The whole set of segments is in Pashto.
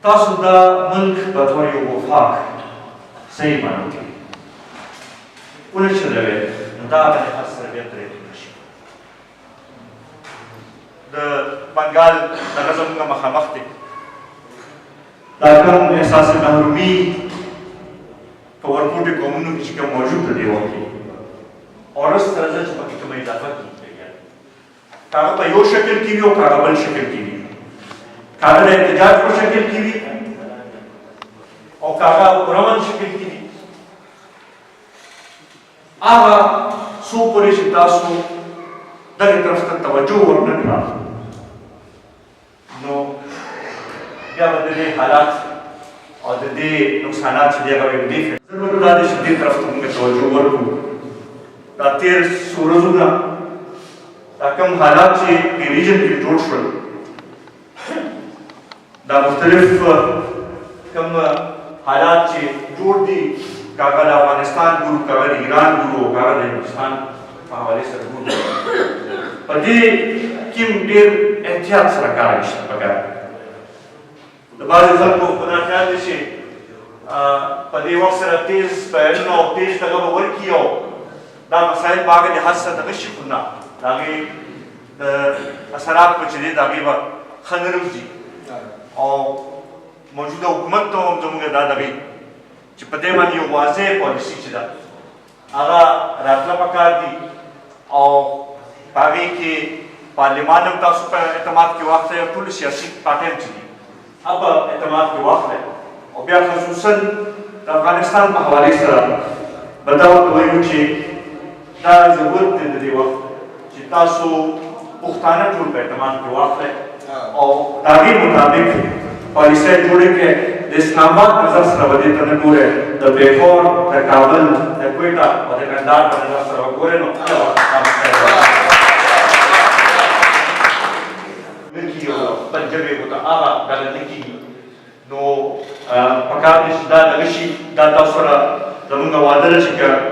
تاسو دا ملک په طور یو وفاق صحیح معنی کوي ونشلوي نو دا هغه لحاظ سره بیا پرېکړه شي د بنګال دغه زموږ مخامخ دی دا کوم احساس محرومي په ورکوټي قومونو کې چې کوم موجود دی وخت کې اورس راځي چې پکې کومه اضافه کیږي هغه په یو شکل کې وي او هغه بل شکل کې وي هغه د احتجاج په شکل کې وي او هغه پرمن شکل کې وي هغه څو پورې چې تاسو دغه طرف ته توجه ورنه کړه نو بیا به د دې حالات او د دې نقصانات چې دی هغه به ډېر ضرورت دا دی چې دې طرف ته موږ توجه ورکړو دا تېر څو ورځونه دا کوم حالات چې په ریجن کې جوړ شول دا مختلف کوم حالات چې جوړ دي کاغه د افغانستان ګورو کاغه د ایران ګورو کاغه د هندوستان په حوالې سره ګورو په دې کې ډېر احتیاط سره کار نشته پکار د بعضې خلکو په دا خیال دی چې په دې وخت سره تیز بیانونه او تیز دغه به ورکړي او دا مسایل په هغه لحاظ سره دغه شي خو نه د هغې د اثرات به چې دی د هغې به ښه نه روځي او موجوده حکومت ته هم زموږ دا دغې چې په دې باندې یو واضح پالیسي چې ده هغه راتله پکار دي او په هغې کې پارلمان هم تاسو په اعتماد کې واخلئ او ټولو سیاسي پارټیان چې دي هغه په اعتماد کې واخلئ او بیا خصوصا د افغانستان په حوالې سره به دا ورته وایو چې دا ضرورت دی د دې وخت چې تاسو پښتانه ټول په اعتماد کې واخلئ او د هغې مطابق پالیسۍ جوړې کړئ د اسلام آباد نظر سره به دې ته نه ګورئ د پېښور د کابل د کویټه او د کندهار په نظر سره به ګورئ نو نه کېږي او خپل ژبې ورته هغه ډله نه کېږي نو پکار دی چې دا دغه شي دا تاسو سره زموږ وعده ده چې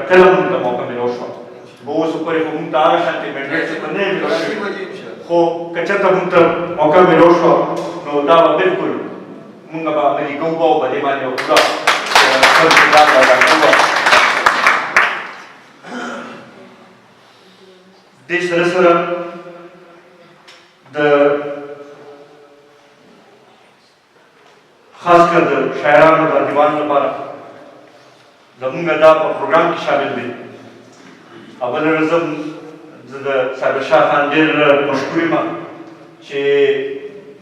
کله مونږ ته موقع میلاو شوه به اوس پورې خو مونږ ته هغه شانتې منډېټ چې په نه یې میلاو شوي خو که چېرته مونږ ته موقع میلاو شوه نو دا به بلکل مونږ به عملي کوو او په دې باندې پوره خپل کردار به ادا کوو دې سره سره د خاص کر د شاعرانو د ادیبانو لپاره زموږ دا په پروګرام کې شامل دی اول ورځ زه د صابرشاه خان ډېر مشکور یم چې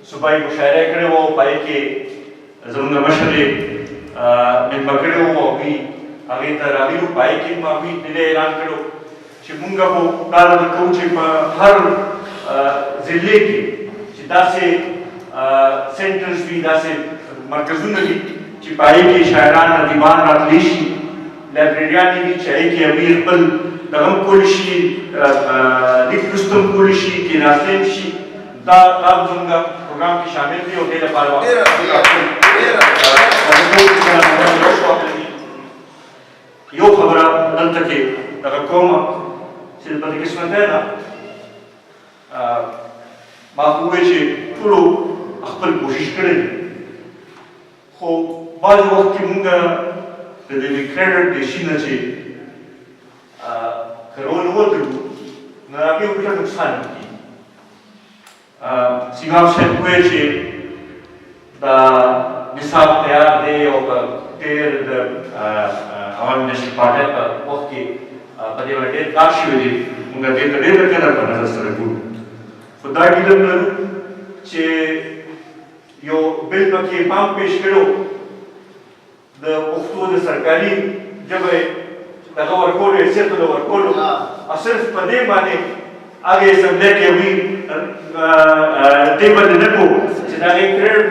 صوبایي مشاعره یې کړې وه او په هغې کې زموږ مشر یې مېلمه کړی وو او هغوی هغې ته راغلي وو په هغې کې هم هغوی دې اعلان کړی چې مونږ به دا رده کوو چې په هر ضلع کې چې داسې سینټرز وي داسې مرکزونه وي چې په هغې کې شاعران ادیبان راتلی شي لایبرریانې وي چې هغې کې هغوی خپل دغه هم کولی شي لیک لوست هم کولی شي کېناستلی هم شي دا زموږ پروګرام کې شامل دي او دې لپاره یو خبره دلته کې دغه کومه چې د بدقسمتۍ نه ما خو وویل چې ټولو خپل کوشش کړی دی خو بعضې وخت کې مونږ د دې کریډټ د شي نه چې که راونوتلو نو هغې ورته نقصان کېږي سیماب صاحب وویل چې دا نصاب تیار دی او په ډېر د عوامي نشري پارټۍ په وخت کې په دې باندې ډېر کار شوی دی مونږ دې ته ډېر قدر په نظر سره ګورو خو دا ګیله لرو چې یو بل پکې پام پیش کړو د پښتو د سرکاري ژبې دغه ورکولو حیثیت د ورکولو او صرف په دې باندې هغې اسمبلی کې وي دې باندې نه کوو چې د هغې کریډټ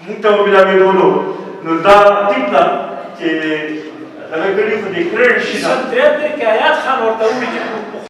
مونږ ته وملاوېدلو نو دا ټیک ده چې دغه کړي خو دې کریډټ شي درېیم دی که حیات خان ورته ووایي چې